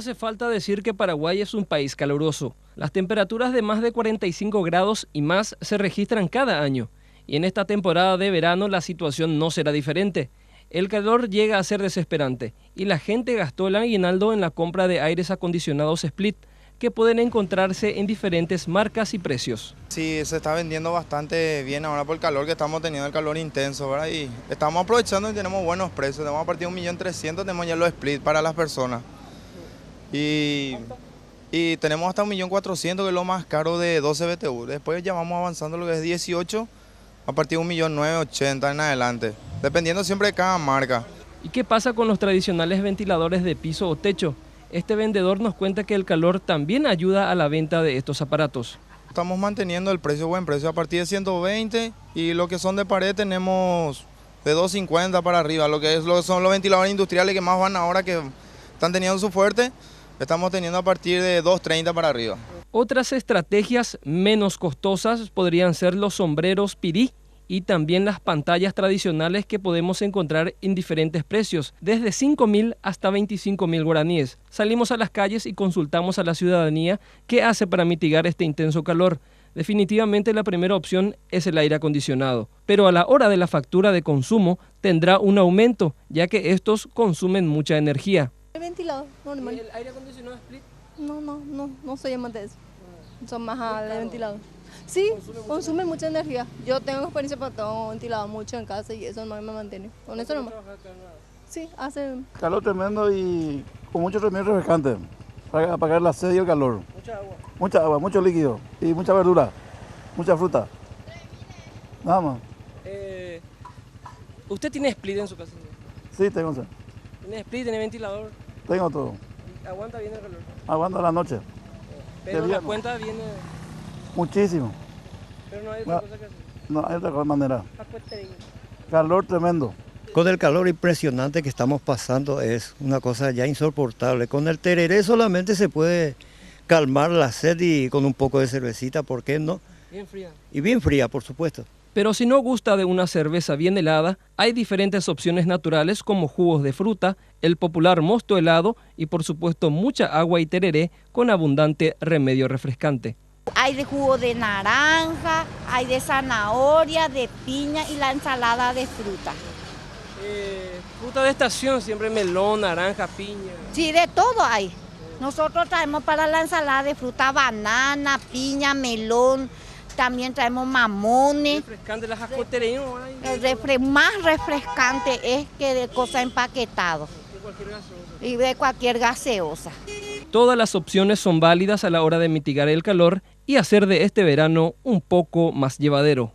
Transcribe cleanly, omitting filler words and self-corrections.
hace falta decir que Paraguay es un país caluroso. Las temperaturas de más de 45 grados y más se registran cada año. Y en esta temporada de verano la situación no será diferente. El calor llega a ser desesperante y la gente gastó el aguinaldo en la compra de aires acondicionados Split, que pueden encontrarse en diferentes marcas y precios. Sí, se está vendiendo bastante bien ahora por el calor que estamos teniendo, el calor intenso, ¿verdad? Y estamos aprovechando y tenemos buenos precios. Tenemos a partir de 1.300.000, tenemos ya los Split para las personas. Y tenemos hasta 1.400.000, que es lo más caro de 12 BTU. Después ya vamos avanzando lo que es 18, a partir de 1.980.000 en adelante, dependiendo siempre de cada marca. ¿Y qué pasa con los tradicionales ventiladores de piso o techo? Este vendedor nos cuenta que el calor también ayuda a la venta de estos aparatos. Estamos manteniendo el precio, buen precio, a partir de 120, y lo que son de pared tenemos de 250 para arriba, lo que son los ventiladores industriales que más van ahora, que están teniendo su fuerte, estamos teniendo a partir de 230 para arriba. Otras estrategias menos costosas podrían ser los sombreros Pirí y también las pantallas tradicionales que podemos encontrar en diferentes precios, desde 5.000 hasta 25.000 guaraníes. Salimos a las calles y consultamos a la ciudadanía qué hace para mitigar este intenso calor. Definitivamente la primera opción es el aire acondicionado, pero a la hora de la factura de consumo tendrá un aumento, ya que estos consumen mucha energía. El ventilador, normal. ¿Y el aire acondicionado Split? No soy amante de eso. Son más de ventilador. Sí, consume mucha energía. Yo tengo experiencia porque tengo ventilado mucho en casa y eso no me mantiene. Con eso nomás. Sí, hace... Calor tremendo y con mucho remedio refrescante para apagar la sed y el calor. Mucha agua, mucho líquido y mucha verdura, mucha fruta. Nada más. ¿Usted tiene Split en su casa? Sí, tengo. ¿Tiene Split, tiene ventilador? Tengo todo. ¿Y aguanta bien el calor? Aguanta la noche. Pero la cuenta viene... Muchísimo. Pero no hay otra cosa que hacer. No hay otra manera. Calor tremendo. Con el calor impresionante que estamos pasando es una cosa ya insoportable. Con el tereré solamente se puede calmar la sed y con un poco de cervecita, ¿por qué no? Bien fría. Y bien fría, por supuesto. Pero si no gusta de una cerveza bien helada, hay diferentes opciones naturales como jugos de fruta, el popular mosto helado y por supuesto mucha agua y tereré con abundante remedio refrescante. Hay de jugo de naranja, hay de zanahoria, de piña y la ensalada de fruta. Fruta de estación, siempre melón, naranja, piña. Sí, de todo hay. Nosotros traemos para la ensalada de fruta banana, piña, melón, también traemos mamones. Refrescante, las jacotereñas no hay. El más refrescante es que de cosa empaquetado. De cualquier gaseosa. Y de cualquier gaseosa. Todas las opciones son válidas a la hora de mitigar el calor y hacer de este verano un poco más llevadero.